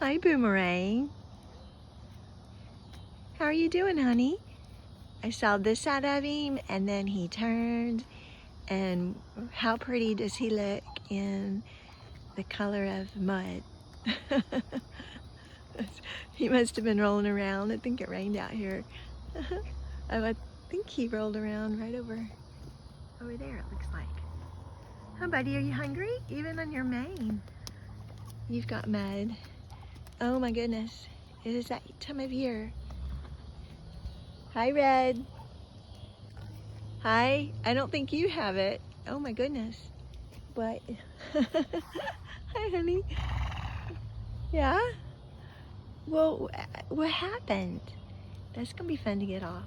Hi, Boomerang. How are you doing, honey? I saw this out of him, and then he turned, and how pretty does he look in the color of mud? He must have been rolling around. I think it rained out here. Oh, I think he rolled around right over there, it looks like. Oh, buddy, are you hungry? Even on your mane, you've got mud. Oh my goodness, it is that time of year. Hi, Red. Hi, I don't think you have it. Oh my goodness. But, hi, honey. Yeah? Well, what happened? That's gonna be fun to get off.